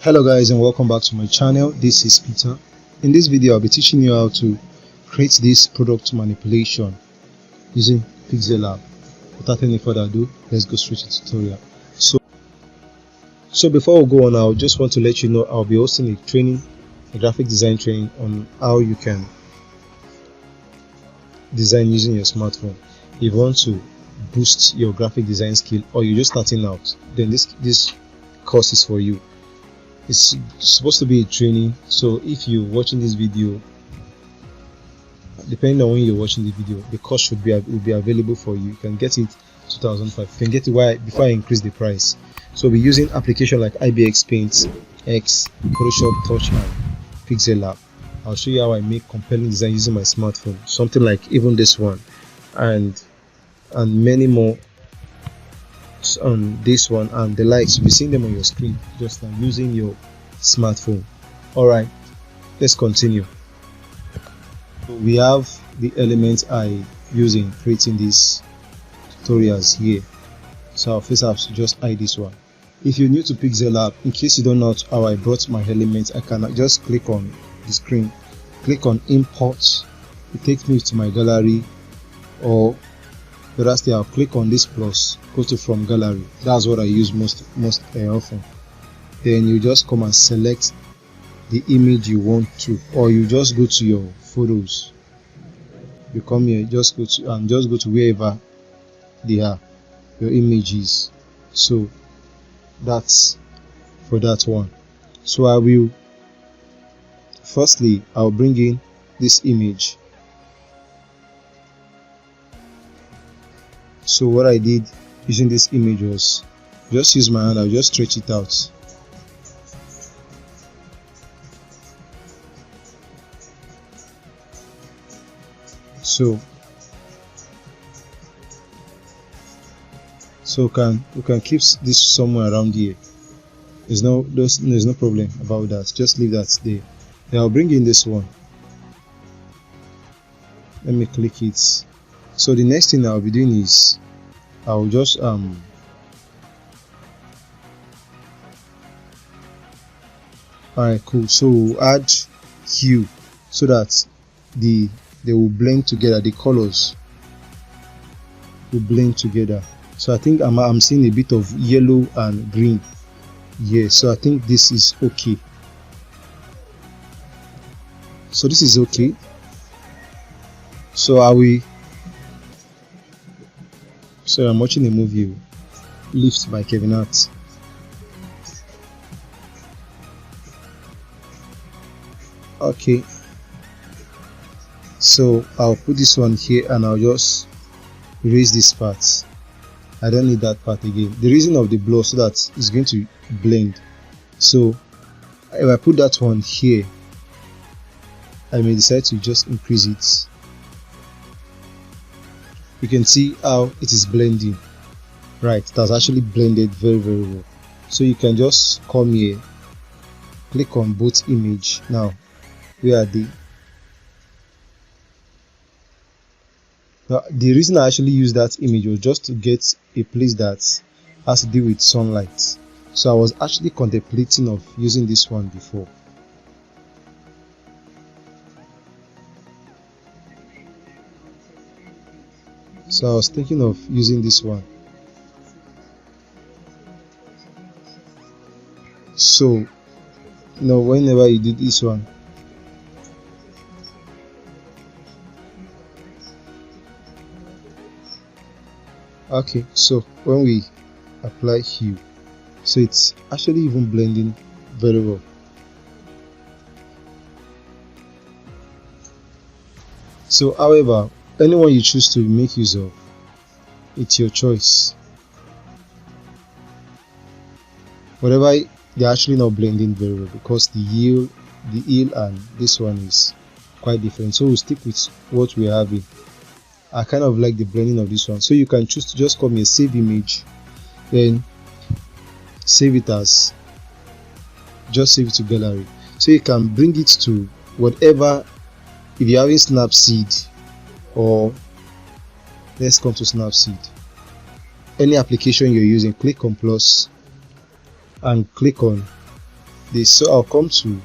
Hello guys, and welcome back to my channel. This is Peter. In this video I'll be teaching you how to create this product manipulation using Pixellab. Without any further ado, let's go straight to the tutorial. So before we go on, I just want to let you know I'll be hosting a graphic design training on how you can design using your smartphone. If you want to boost your graphic design skill, or you're just starting out, then this course is for you. It's supposed to be a training, so if you're watching this video, depending on when you're watching the video, the course will be available for you. You can get it 2005. You can get it before I increase the price. So we're using application like IBX Paint, X, Photoshop, Touch, and Pixellab. I'll show you how I make compelling design using my smartphone, something like even this one, and many more on this one and the likes. You'll be seeing them on your screen just like using your smartphone. Alright, let's continue. We have the elements I use in creating these tutorials here. So first I have to just hide this one. If you're new to Pixellab, in case you don't know how I brought my elements, I can just click on the screen, click on import. It takes me to my gallery, or whereas I'll click on this plus, go to from gallery. That's what I use most often. Then you just come and select the image you want to, or you just go to your photos. You come here, just go to wherever they are, your images. So that's for that one. So I'll bring in this image. So what I did using this image was just use my hand. I'll just stretch it out. So we can keep this somewhere around here. There's no problem about that. Just leave that there. Then I'll bring in this one. Let me click it. So the next thing I'll be doing is I'll just alright, cool. So we'll add hue so that they will blend together. The colors will blend together. So I think I'm seeing a bit of yellow and green. Yeah, so I think this is okay. So this is okay. So I'm watching a movie, Lift by Kevin Hart. Okay, so I'll put this one here and I'll just erase this part. I don't need that part again. The reason of the blur, so that it's going to blend. So if I put that one here, I may decide to just increase it. You can see how it is blending. Right, it has actually blended very well. So you can just come here, click on both image. Now where are they? Now the reason I actually used that image was just to get a place that has to deal with sunlight. So I was actually contemplating of using this one before. So I was thinking of using this one. So now whenever you do this one, okay, so when we apply hue, so it's actually even blending very well. So however, anyone you choose to make use of, it's your choice. Whatever, they're actually not blending very well because the heel and this one is quite different. So we'll stick with what we're having. I kind of like the blending of this one. So you can choose to just come here, save image, then save it as, just save it to gallery. So you can bring it to whatever. If you're having Snapseed, or let's come to Snapseed, any application you're using, click on plus and click on this. So I'll come to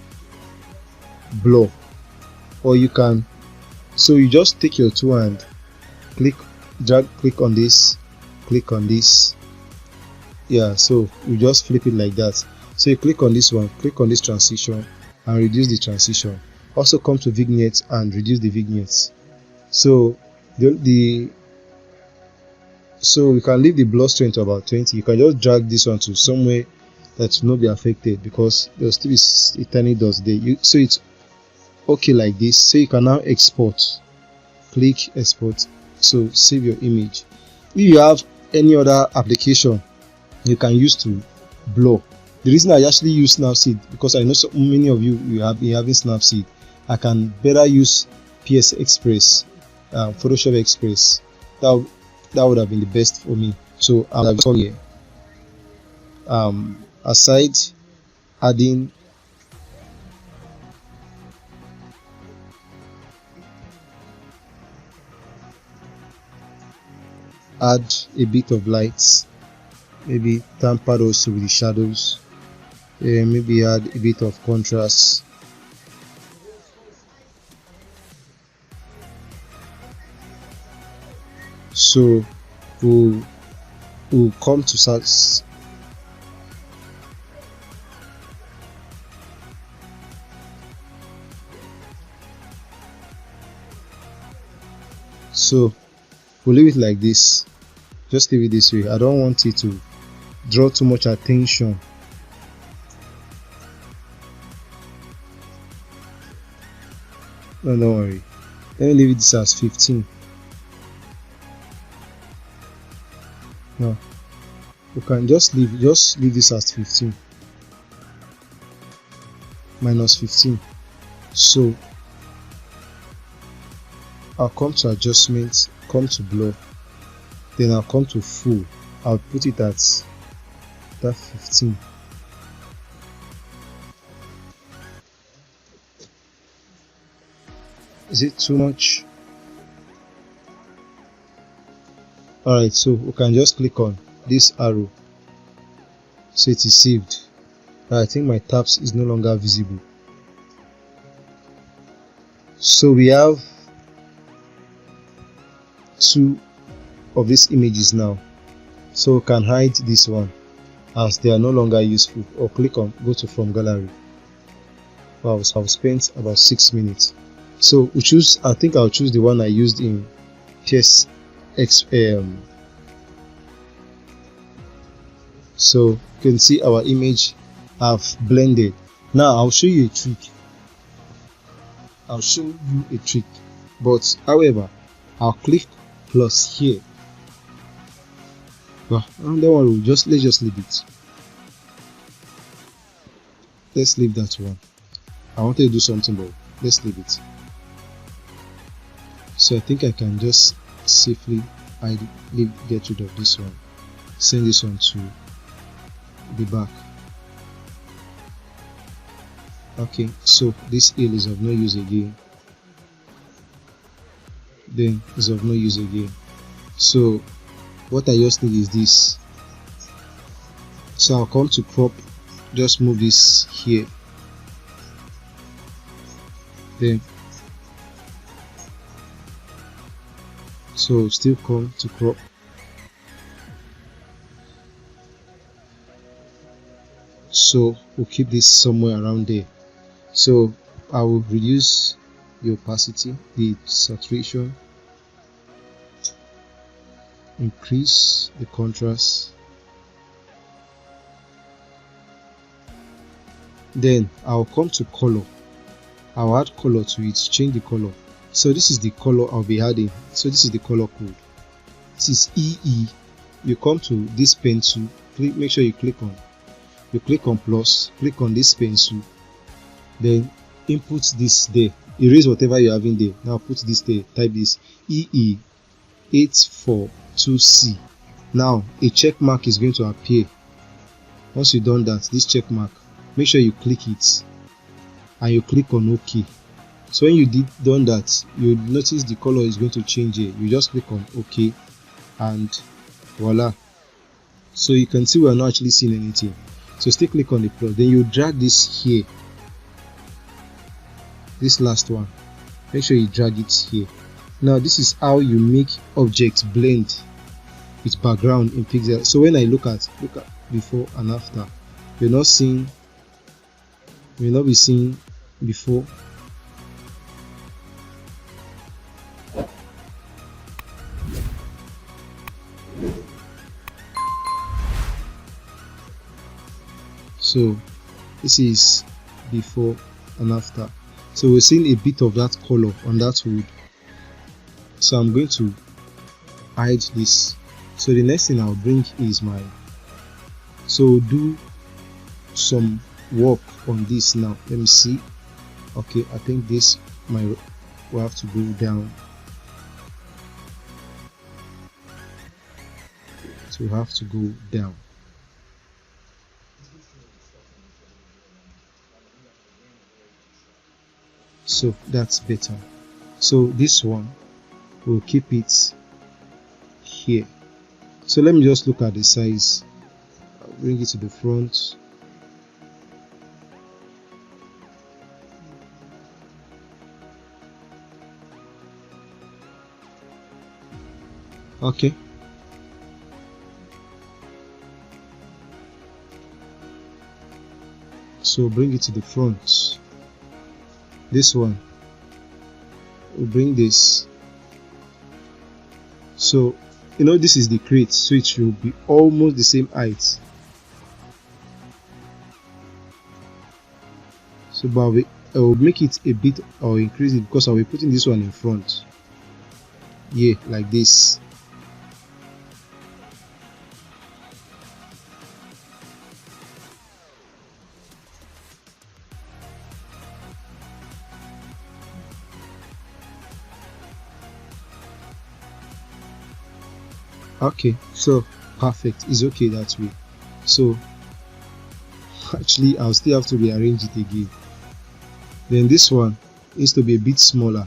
blur, or you can, so you just take your tool and click on this, click on this. Yeah, so you just flip it like that. So you click on this one, click on this transition and reduce the transition. Also come to vignette and reduce the vignettes. So so you can leave the blur strength to about 20. You can just drag this one to somewhere that will not be affected, because there will still be a tiny dust there. So it's okay like this. So you can now export. Click export. So save your image. If you have any other application you can use to blur, the reason I actually use Snapseed, because I know so many of you have been having Snapseed, I can better use PS Express, Photoshop Express. That would have been the best for me. So I'll have here. Aside adding add a bit of lights, maybe tamper also with the shadows, maybe add a bit of contrast. So we'll come to search. So we'll leave it like this. Just leave it this way. I don't want it to draw too much attention. No, don't worry. Let me leave this as 15. No, you can just leave this as 15 minus 15. So I'll come to adjustment, come to blur, then I'll come to full. I'll put it at that 15. Is it too much? Alright, so we can just click on this arrow, so it is saved. I think my tabs is no longer visible. So we have 2 of these images now, so we can hide this one as they are no longer useful, or click on go to from gallery. Wow, so I've spent about 6 minutes. So we choose, I think I'll choose the one I used in PS So you can see our image have blended. Now I'll show you a trick. But however, I'll click plus here. Well, and that one let's just leave it. Let's leave that one. I wanted to do something, but let's leave it. So I think I can just safely get rid of this one, send this one to the back. Okay, so this L is of no use again, then is of no use again. So what I just need is this. So I'll come to crop, just move this here, then so still come to crop, so we'll keep this somewhere around there. So I will reduce the opacity, the saturation, increase the contrast, then I'll come to color. I'll add color to it, change the color. So this is the color I'll be adding. So this is the color code. This is EE. You come to this pencil, make sure you click on plus, click on this pencil, then input this there, erase whatever you have in there. Now put this there, type this EE842C. Now a check mark is going to appear. Once you've done that, this check mark, make sure you click it and you click on OK. So when you done that, you notice the color is going to change here. You just click on OK and voila. So you can see we are not actually seeing anything. So still click on the plus, then you drag this here, this last one, make sure you drag it here. Now this is how you make objects blend with background in Pixel. So when I look at before and after, you're not seeing, will not be seen before. So this is before and after. So we're seeing a bit of that color on that wood. So I'm going to hide this. So the next thing I'll bring is my, so do some work on this now. Let me see. Okay, I think this might, will have to go down. So we have to go down. So that's better. So this one, we'll keep it here. So let me just look at the size. I'll bring it to the front. Okay. So bring it to the front. This one, we'll bring this. So you know this is the crate, so it should be almost the same height. So but I will make it a bit or increase it because I'll be putting this one in front. Yeah, like this. Okay, so perfect, it's okay that way. So actually I'll still have to rearrange it again. Then this one needs to be a bit smaller.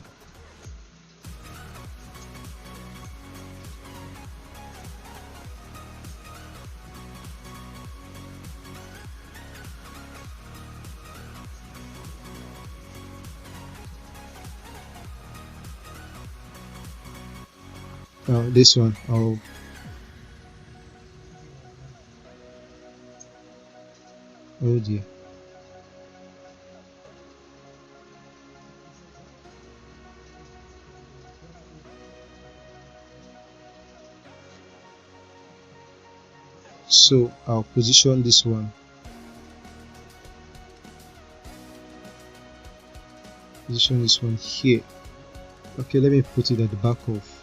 This one, oh dear. So I'll position this one. Position this one here. Okay, let me put it at the back of.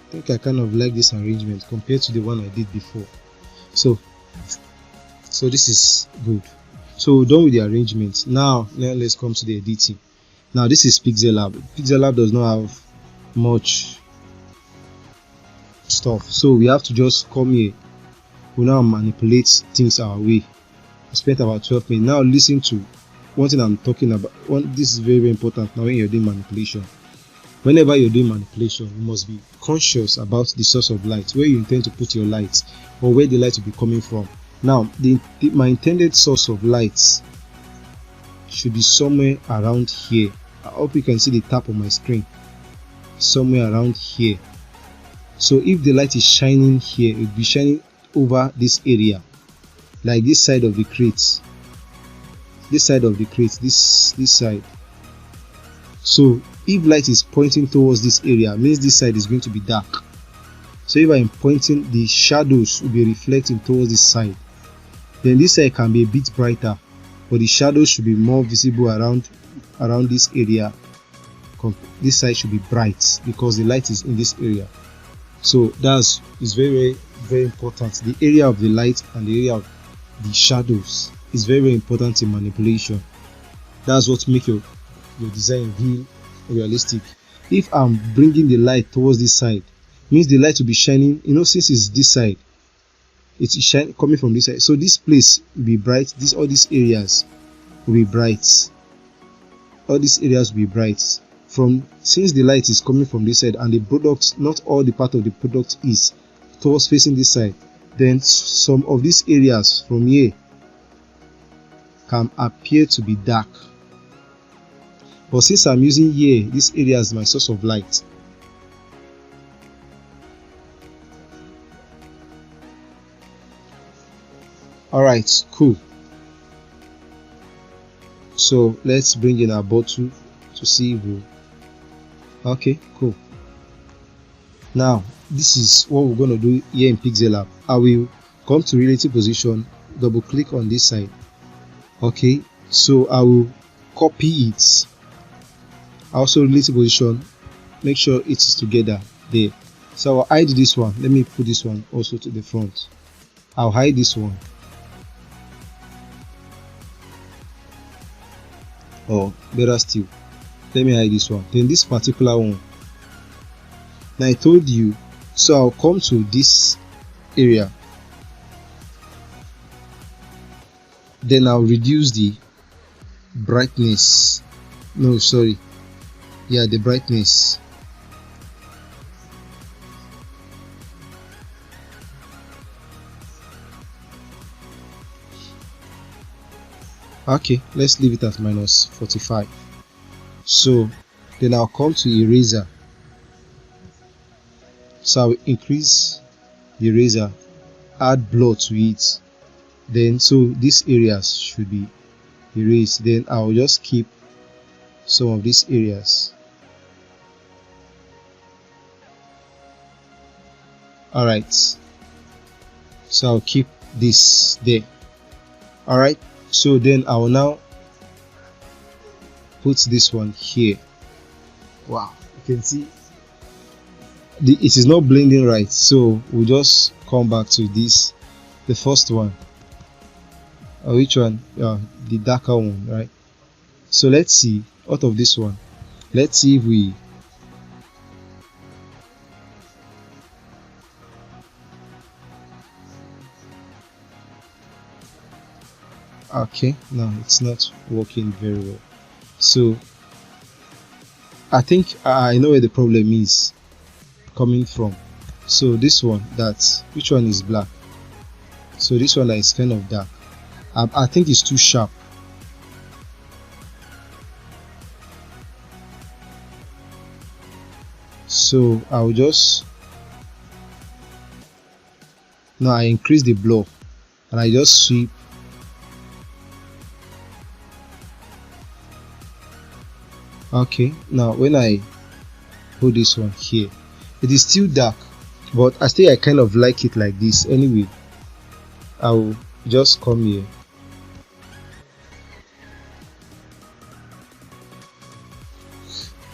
I think I kind of like this arrangement compared to the one I did before. So this is good. So we're done with the arrangement. Now let's come to the editing. Now this is Pixellab. Pixellab does not have much stuff, so we have to just come here. We now manipulate things our way. I spent about 12 minutes. Now listen to one thing I'm talking about. This is very, very important now when you're doing manipulation. Whenever you're doing manipulation, you must be conscious about the source of light, where you intend to put your light, or where the light will be coming from. Now, my intended source of light should be somewhere around here. I hope you can see the tap on my screen. Somewhere around here. So if the light is shining here, it will be shining over this area, like this side of the crate. This side of the crate, this side. So if light is pointing towards this area, means this side is going to be dark. So if I'm pointing, the shadows will be reflecting towards this side. Then this side can be a bit brighter, but the shadows should be more visible around this area. This side should be bright because the light is in this area. So that's very, very important. The area of the light and the area of the shadows is very, very important in manipulation. That's what makes your design realistic. If I'm bringing the light towards this side, means the light will be shining, you know, since it's this side, it's shining coming from this side, so this place will be bright. All these areas will be bright. All these areas will be bright since the light is coming from this side, and the product, not all the part of the product is towards facing this side, then some of these areas from here can appear to be dark. But since I'm using here, this area is my source of light. Alright, cool. So let's bring in our bottle to see if we... Okay, cool. Now, this is what we're going to do here in Pixellab. I will come to relative position, double click on this side. Okay, so I will copy it. Also relative position, make sure it is together there. So I'll hide this one. Let me put this one also to the front. I'll hide this one. Or better still, let me hide this one. Then this particular one. Now I told you, so I'll come to this area. Then I'll reduce the brightness. No, sorry. Yeah, the brightness. Okay, let's leave it at minus 45. So then I'll come to eraser. So I'll increase the eraser, add blur to it. Then so these areas should be erased. Then I'll just keep some of these areas. Alright, so I'll keep this there. Alright, so then I will now put this one here. Wow, you can see it is not blending right, so we'll just come back to this, the first one. Which one? The darker one, right? So let's see, out of this one, let's see if we okay, no, it's not working very well. So I think I know where the problem is coming from. So this one, which one is black? So this one is kind of dark. I think it's too sharp. So I'll just now I increase the blur and I just sweep. Okay, now when I put this one here, it is still dark, but I kind of like it like this. Anyway, I will just come here.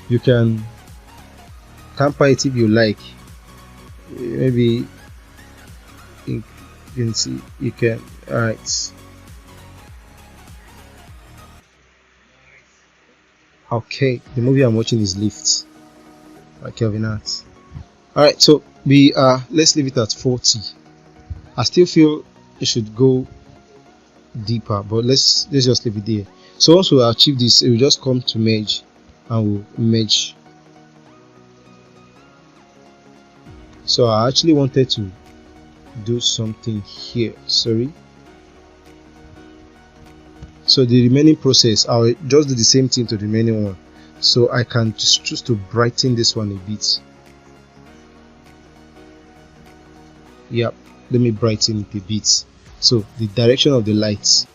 You can tamper it if you like. Maybe you can see, you can. Alright. Okay, the movie I'm watching is Lift by Kelvin Hart. Alright, so let's leave it at 40. I still feel it should go deeper, but let's just leave it there. So once we achieve this, it will just come to merge and we'll merge. So I actually wanted to do something here, sorry. So the remaining process, I'll just do the same thing to the remaining one. So I can just choose to brighten this one a bit. Yep, let me brighten it a bit. So the direction of the lights.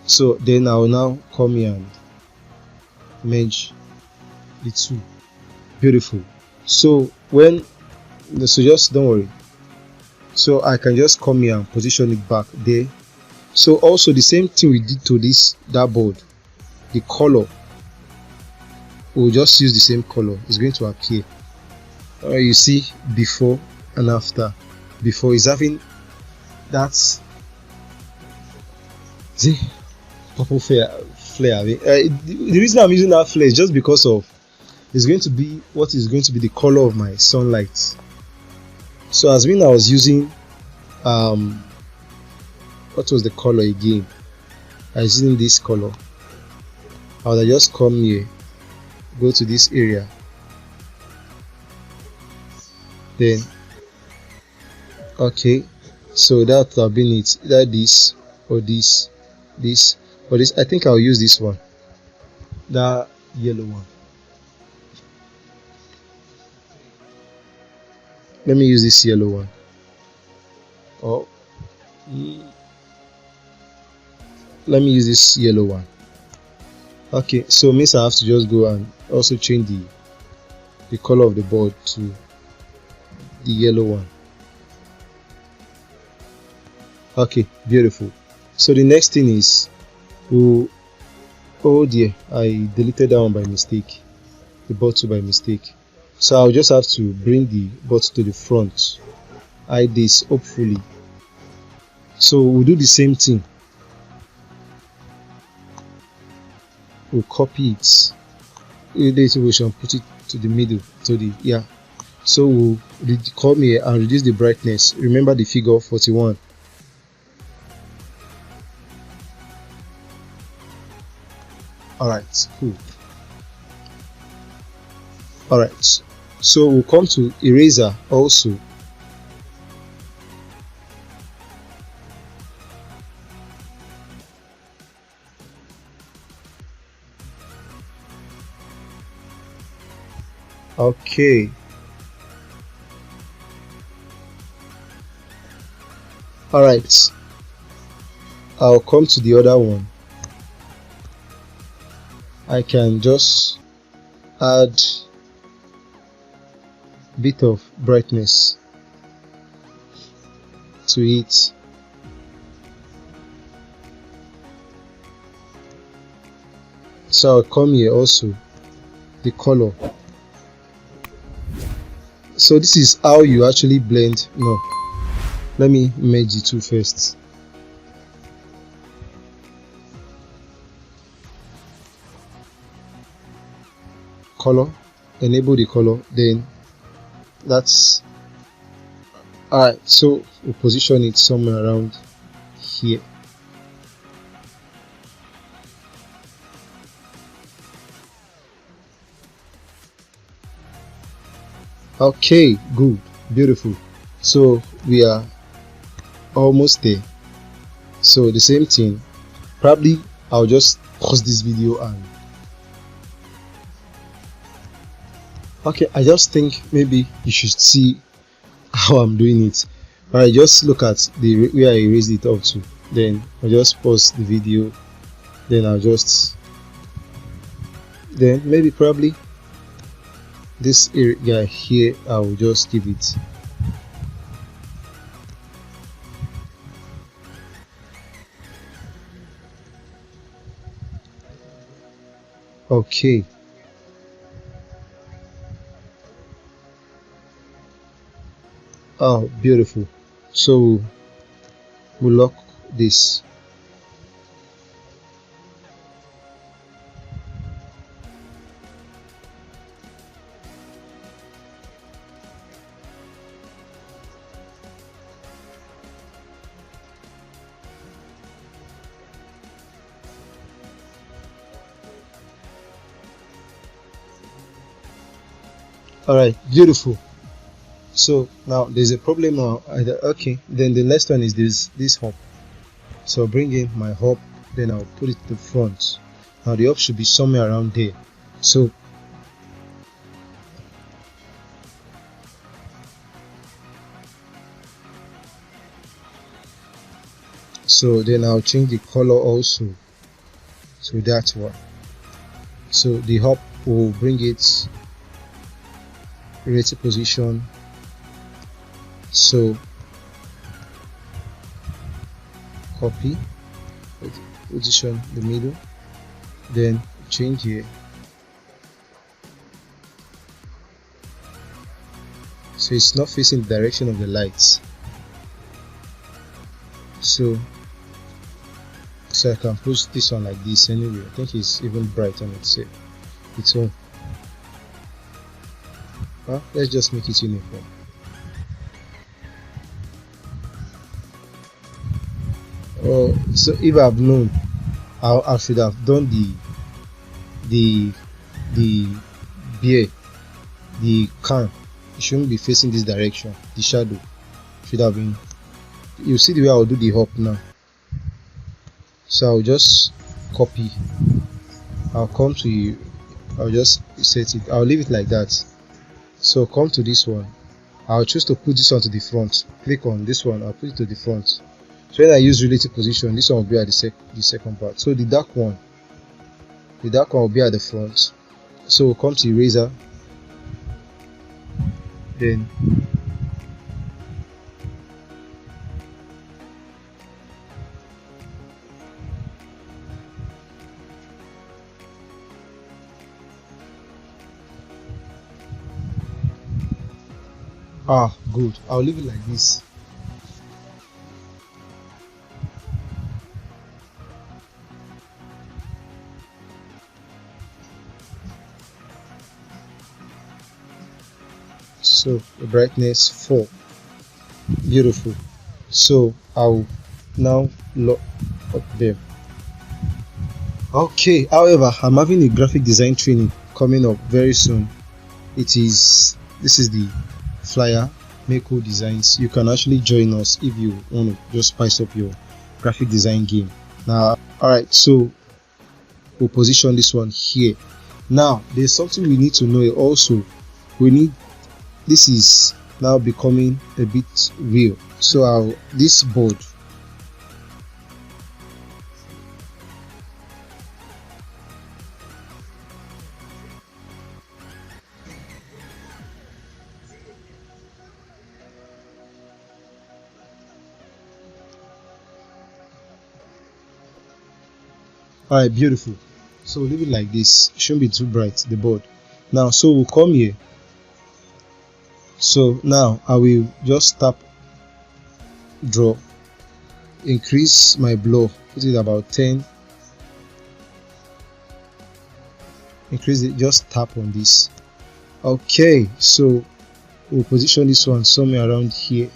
So then I'll now come here and merge the two. Beautiful. So just don't worry. So I can just come here and position it back there. So also the same thing we did to that board, the color, we'll just use the same color. It's going to appear. You see before and after. Before is having that see purple flare. The reason I'm using that flare is just because of it's going to be what is going to be the color of my sunlight. So as when I was using what was the color again? I was using this color. I would just come here, go to this area, then Okay, so that would have been it, either this or this, this or this. I think I'll use this one, that yellow one. Let me use this yellow one. Oh, let me use this yellow one. Okay, so means I have to just go and also change the color of the board to the yellow one. Okay, beautiful. So the next thing is, oh dear, I deleted that one by mistake, the bottle by mistake. So I'll just have to bring the bottle to the front, hide this hopefully. So we'll do the same thing. We'll copy it. We shall put it to the middle, to the, yeah. So we'll come here and reduce the brightness. Remember the figure 41. Alright, cool. Alright, so we'll come to eraser also. Okay. Alright, I'll come to the other one. I can just add a bit of brightness to it. So I'll come here also, the color. So this is how you actually blend. No, let me merge the two first. Color, enable the color, then that's alright. So we'll position it somewhere around here. Okay, good, beautiful. So we are almost there. So the same thing, probably I'll just pause this video and okay, I just think maybe you should see how I'm doing it. Alright, just look at the where I raised it up to, then I'll just pause the video, then I'll just, then maybe probably this area here I will just give it. Okay. Oh, beautiful. So we'll lock this. Alright, beautiful. So now there's a problem now. Okay, then the next one is this hop. So I'll bring in my hop, then I'll put it to the front. Now the hop should be somewhere around there. So then I'll change the color also to that one. So the hop will bring it relative position. So copy, position the middle, then change here. So it's not facing the direction of the lights. So I can push this one like this anyway. I think it's even bright on its own. Well, let's just make it uniform. Oh, so if I've known, I should have done the beer, the can. It shouldn't be facing this direction, the shadow. should have been, you see the way I'll do the hop now. So I'll just copy, I'll come to you, I'll just set it, I'll leave it like that. So come to this one, I'll choose to put this one to the front, click on this one, I'll put it to the front. So when I use relative position, this one will be at the second part. So the dark one will be at the front. So we'll come to eraser, then good, I'll leave it like this. So the brightness 4, beautiful. So I'll now lock up them. Okay, however, I'm having a graphic design training coming up very soon. This is the flyer, Mako Designs. You can actually join us if you want to just spice up your graphic design game. Now, alright, so we'll position this one here. Now there's something we need to know also. This is now becoming a bit real. So this board, alright, beautiful. So we'll leave it like this. It shouldn't be too bright, the board. Now, so we'll come here. So now I will just tap draw, increase my blur, put it about 10, increase it, just tap on this. Okay, so we'll position this one somewhere around here.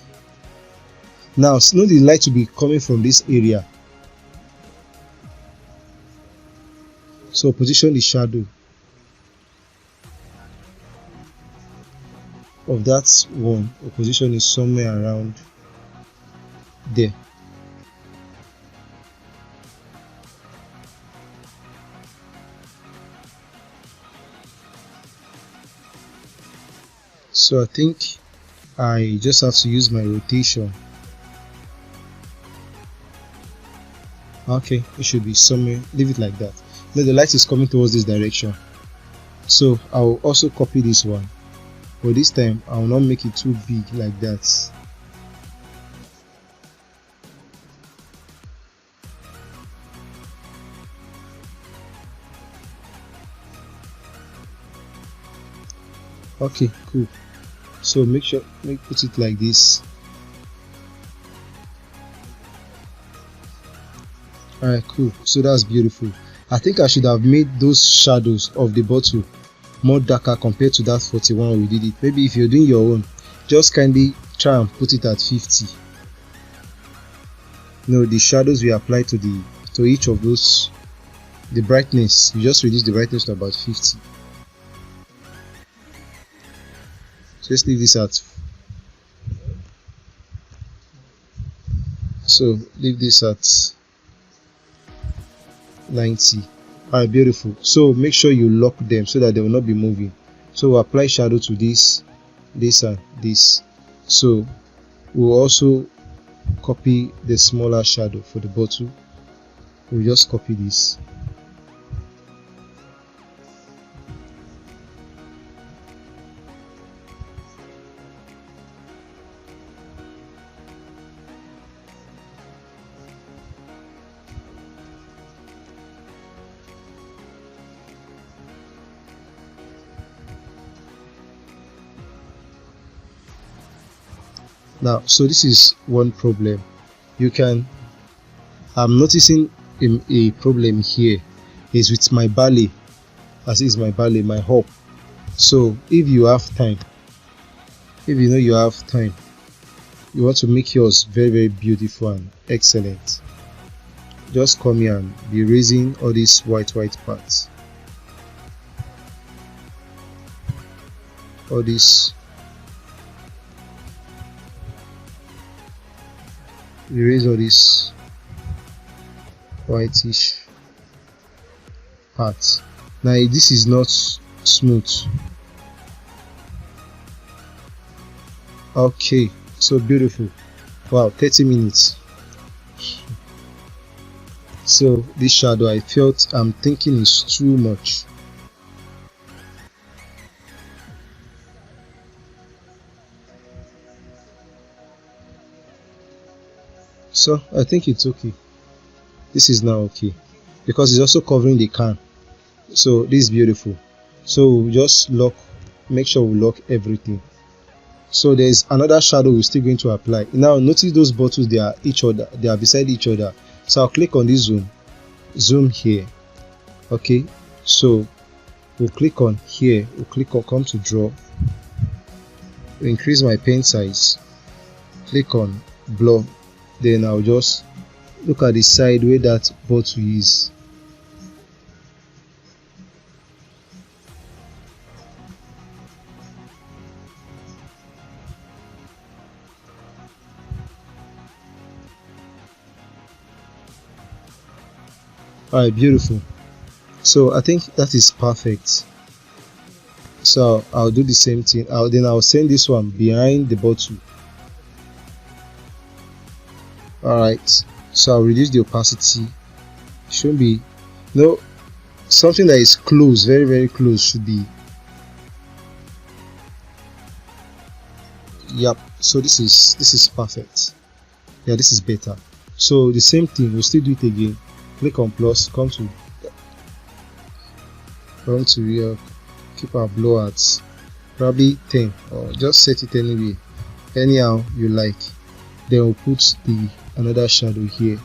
Now note the light will be coming from this area, so position the shadow of that one, or position is somewhere around there. So I think I just have to use my rotation. Okay, it should be somewhere, leave it like that. Now the light is coming towards this direction, so I'll also copy this one, but this time I will not make it too big like that. Okay, cool. So put it like this. Alright, cool. So that's beautiful. I think I should have made those shadows of the bottle more darker compared to that 41 we did it. Maybe if you're doing your own, just kindly try and put it at 50. No, the shadows we apply to each of those, the brightness, you just reduce the brightness to about 50. So let's leave this at, so leave this at 90. Alright, beautiful. So make sure you lock them so that they will not be moving. So we'll apply shadow to this and this. So we'll also copy the smaller shadow for the bottle. We'll just copy this. Now, so this is one problem. I'm noticing a problem here is with my ballet, as is my ballet, my hop. So if you have time, if you know you have time, you want to make yours very, very beautiful and excellent, just come here and be raising all these white parts, all this. erase all this whitish part. Now this is not smooth. Okay, so beautiful. Wow, 30 minutes. So this shadow, I'm thinking is too much. So I think it's okay. This is now okay because it's also covering the can. So this is beautiful. So just make sure we lock everything. So there's another shadow we're still going to apply. Now notice those bottles, they are beside each other. So I'll click on this zoom here. Okay, so we'll click on here, we'll click on come to draw, we'll increase my pen size, click on blur, then I'll just look at the side where that bottle is. Alright, beautiful. So I think that is perfect. So I'll do the same thing. I'll send this one behind the bottle. Alright, so I'll reduce the opacity. Should be something that is close, very very close should be. Yep, so this is perfect. Yeah, this is better. So the same thing, we'll still do it again. Click on plus, come to here, keep our blow at probably 10 or just set it anyhow you like. Then we'll put another shadow here.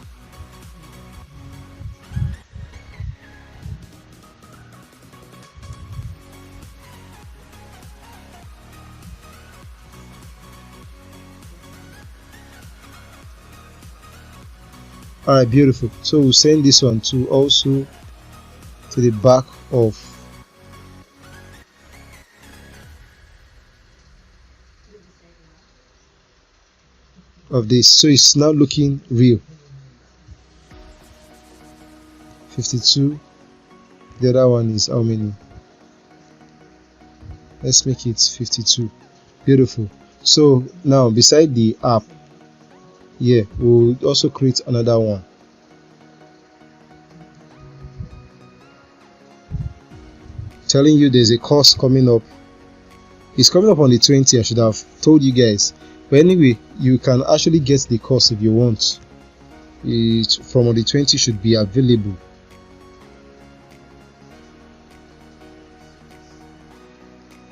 Alright, beautiful. So we'll send this one also to the back of this. So it's now looking real. 52. The other one is how many? Let's make it 52. Beautiful. So now beside the app, yeah, we'll also create another one. Telling you there's a course coming up. It's coming up on the 20th. I should have told you guys. But anyway, you can actually get the course if you want. It from on the 20th should be available.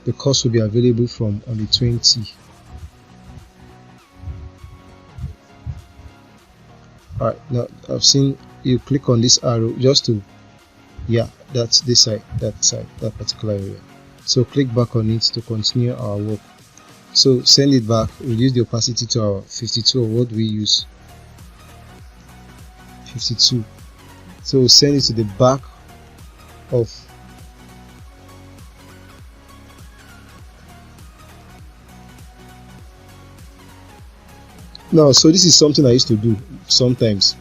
The course will be available from on the 20th. Alright, now I've seen you click on this arrow just to, yeah, that's this side, that particular area. So click back on it to continue our work. So send it back, reduce the opacity to our 52, or what we use, 52. So send it to the back of now. So this is something I used to do sometimes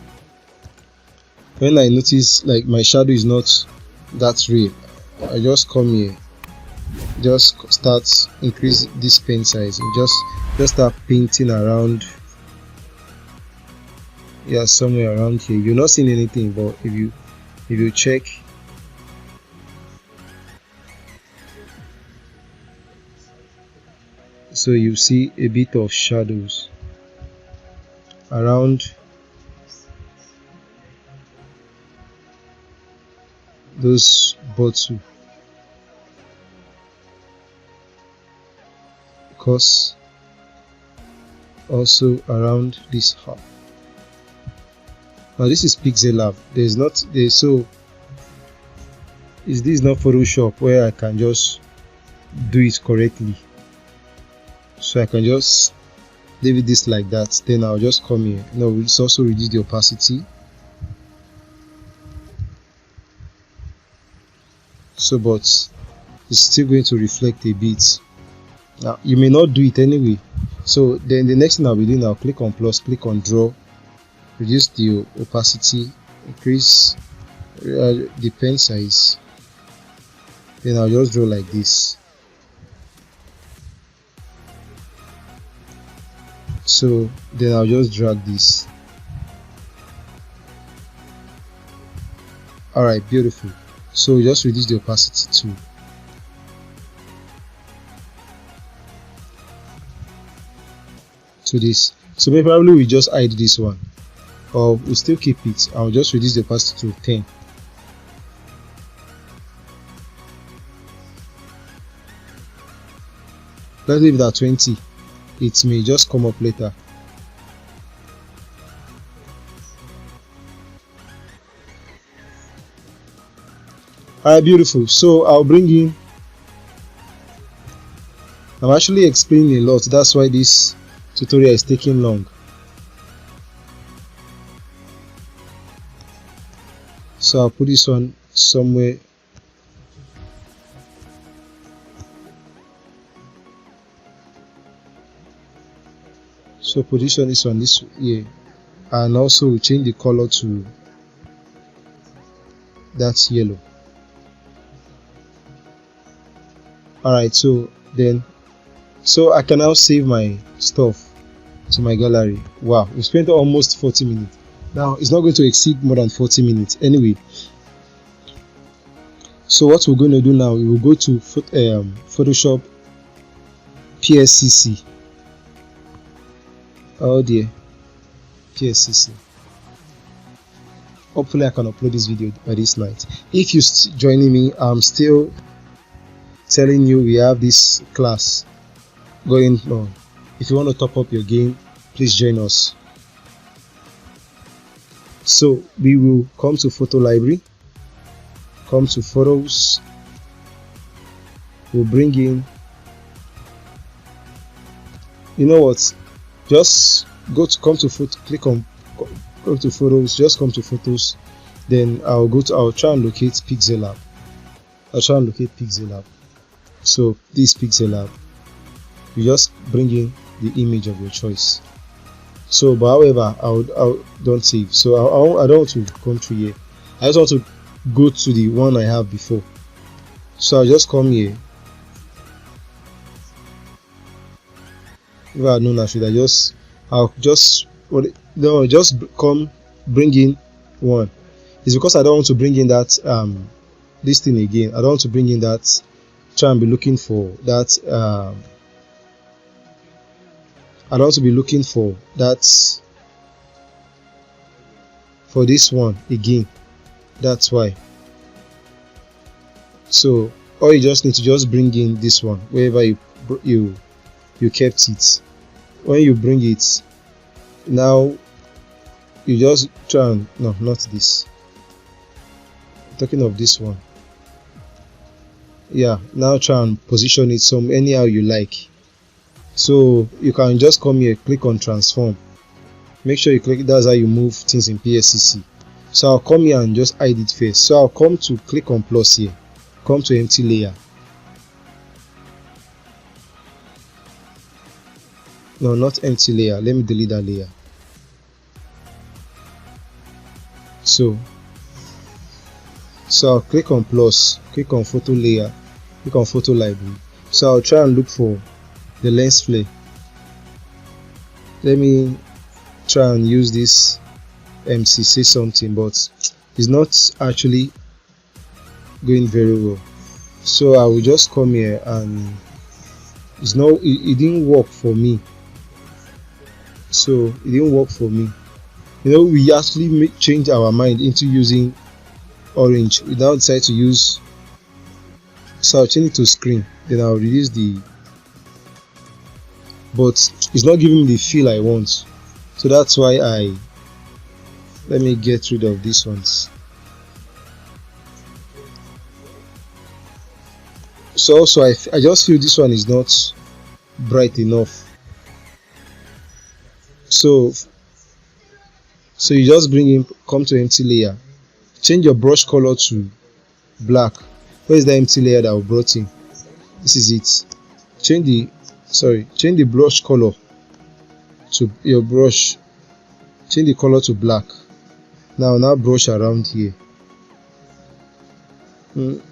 when I notice like my shadow is not that real. I just come here, just start increase this pen size and just start painting around. Yeah, somewhere around here. You're not seeing anything, but if you check, so you see a bit of shadows around those bottles, because also around this hub. Now this is Pixellab. So is this not Photoshop where I can just do it correctly? So I can just leave it this like that, then I'll just come here. Now let's also reduce the opacity. So but it's still going to reflect a bit. Now you may not do it anyway. So then the next thing I'll be doing, I'll click on plus, click on draw, reduce the opacity, increase the pen size. Then I'll just draw like this. So then I'll just drag this. Alright, beautiful. So just reduce the opacity too. To this. So probably we just hide this one, or we still keep it. I'll just reduce the opacity to 10. Let's leave it at 20. It may just come up later. Alright, beautiful. So I'll bring in. I'm actually explaining a lot. That's why this tutorial is taking long. So I'll put this one somewhere. So position this one this here, and also change the color to that yellow. Alright, so then I can now save my stuff to my gallery. Wow, we spent almost 40 minutes. Now it's not going to exceed more than 40 minutes anyway. So what we're going to do now, we will go to Photoshop PSCC. Oh dear, PSCC. Hopefully I can upload this video by this night. If you're joining me, I'm still telling you we have this class going on. If you want to top up your game, please join us. So we will come to photo library, come to photos, we'll bring in, you know what, just come to photo, click on go to photos, just come to photos, then I'll try and locate Pixellab. So this Pixellab, you just bring in the image of your choice. So but however I don't save, so I don't want to come through here. I just want to go to the one I have before. So I'll just come here. If I had known I should have just come bring in one. It's because I don't want to bring in that this thing again. I don't want to bring in that, try and be looking for that I don't want to be looking for that for this one again. That's why. So all you just need to just bring in this one wherever you kept it. When you bring it, now you just try and, no, not this, I'm talking of this one. Yeah, now try and position it some anyhow you like. So you can just come here, click on transform, make sure you click, that's how you move things in PSCC. So I'll come here and just hide it first. So I'll come to click on plus here, come to empty layer. No, not empty layer, let me delete that layer. So I'll click on plus, click on photo layer, click on photo library. So I'll try and look for the lens flare. Let me try and use this MC, say something, but it's not actually going very well. So I will just come here, and it didn't work for me. So it didn't work for me. You know, we actually change our mind into using orange. We now decide to use, so I'll change it to screen, then I'll reduce the, but it's not giving me the feel I want. So that's why let me get rid of these ones. So also I just feel this one is not bright enough. So you just bring in, come to empty layer, change your brush color to black. Where is the empty layer that we brought in? This is it. Change the brush color to your brush change the color to black. Now brush around here.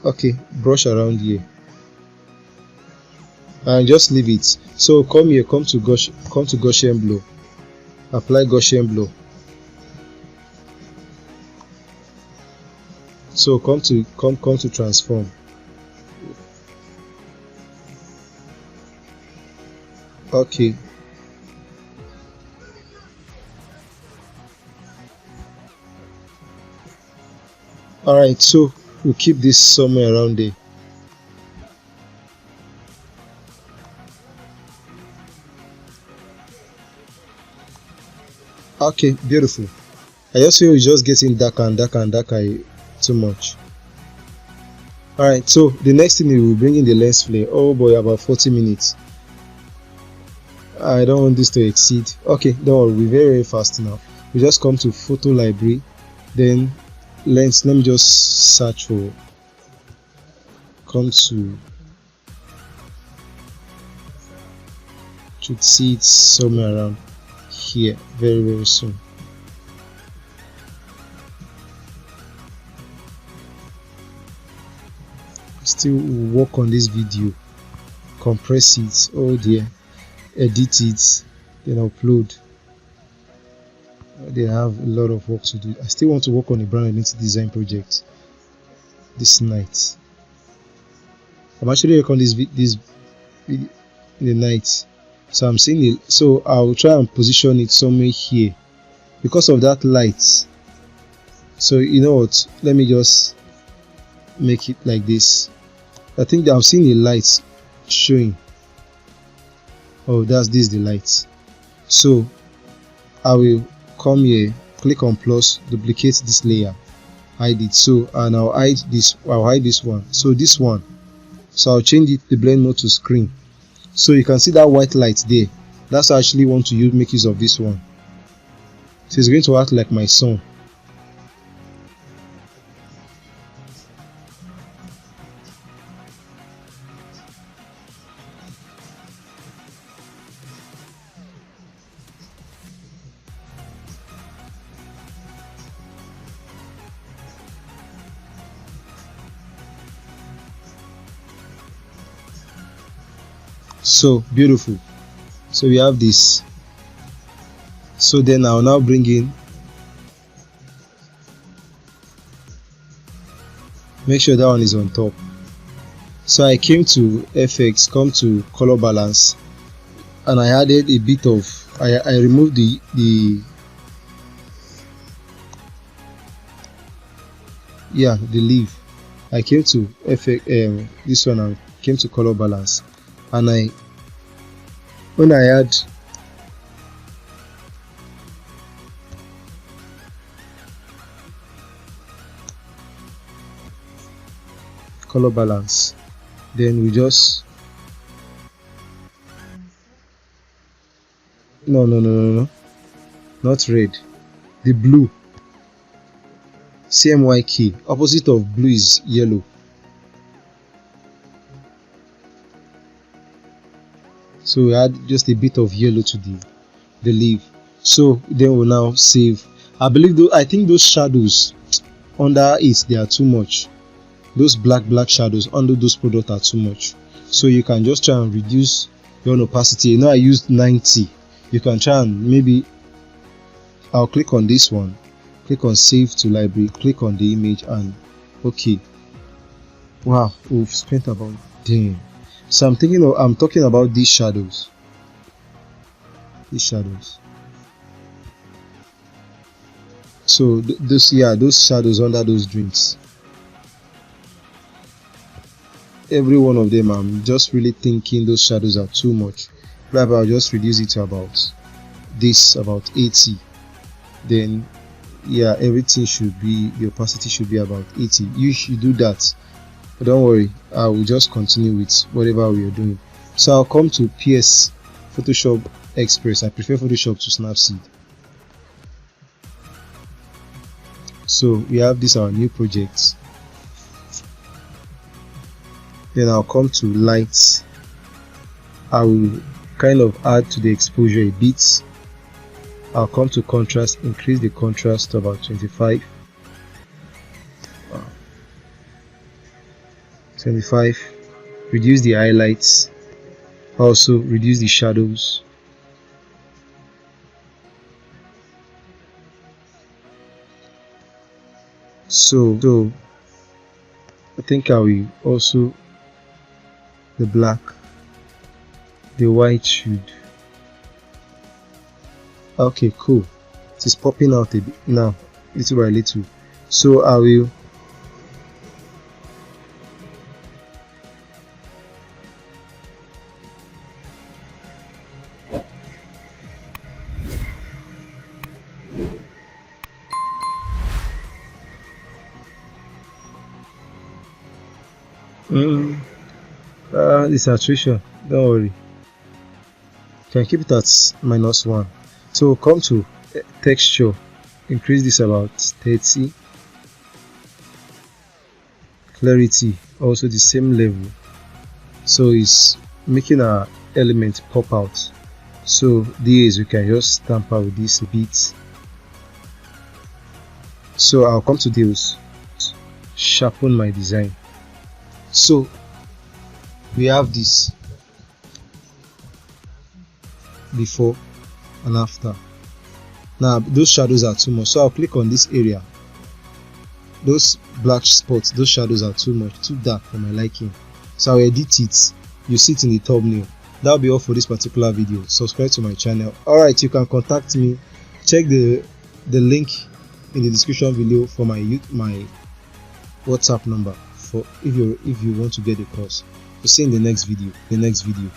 Okay, brush around here and just leave it. So come here, come to Gaussian blur, apply Gaussian blur. So come to transform. Okay, all right, so we'll keep this somewhere around there. Okay, beautiful. I just feel it's just getting darker and darker and darker too much. Alright, so the next thing we will bring in the lens flare. Oh boy, about 40 minutes. I don't want this to exceed. Okay, don't worry, we're very, very fast now. We just come to photo library, then lens. Let me just search for, come to, should see it somewhere around here very, very soon. Still work on this video, compress it, oh dear, edit it, then upload. They have a lot of work to do. I still want to work on a brand identity design project this night. I'm actually working on this video in the night, so I'm seeing it. So I'll try and position it somewhere here because of that light. So you know what, let me just make it like this. I think that I'm seeing a light showing. Oh, this the light. So I will come here, click on plus, duplicate this layer, hide it. So and I'll hide this one. So this one. So I'll change it, the blend mode, to screen. So you can see that white light there. That's I actually want to make use of this one. So it's going to act like my sun. So beautiful. So we have this. So then I'll now bring in, make sure that one is on top. So I came to FX, come to color balance, and I added a bit of, I removed the leaf. I came to FX, this one, and came to color balance, and when I add color balance, then we just no, not red, the blue, CMYK, opposite of blue is yellow. So we add just a bit of yellow to the leaf. So then we'll now save. I think those shadows under it, they are too much. Those black shadows under those products are too much. So you can just try and reduce your opacity. You know, I used 90. You can try and maybe, I'll click on this one, click on save to library, click on the image, and okay. Wow, we've spent about, damn. So I'm talking about these shadows. So those shadows under those drinks. Every one of them, I'm just really thinking those shadows are too much. But I'll just reduce it to about 80. Then everything should be, the opacity should be about 80. You should do that. But don't worry, I will just continue with whatever we are doing. So I'll come to PS, Photoshop Express. I prefer Photoshop to Snapseed. So we have this, our new project. Then I'll come to lights. I will kind of add to the exposure a bit, I'll come to contrast, increase the contrast to about 25. 25. Reduce the highlights, also reduce the shadows. So I think I will also the black, the white should. Okay, cool. It is popping out a bit now, little by little. So I will the saturation, don't worry, can keep it at -1. So come to texture, increase this about 30. Clarity also the same level, so it's making our element pop out. So these we can just tamper with this a bit. So I'll come to those, sharpen my design. So we have this before and after. Now those shadows are too much, so I'll click on this area. Those black spots, those shadows are too much, too dark for my liking, so I'll edit it. You see it in the thumbnail. That'll be all for this particular video. Subscribe to my channel. Alright, you can contact me. Check the link in the description below for my WhatsApp number for if you want to get a course. We'll see you in the next video.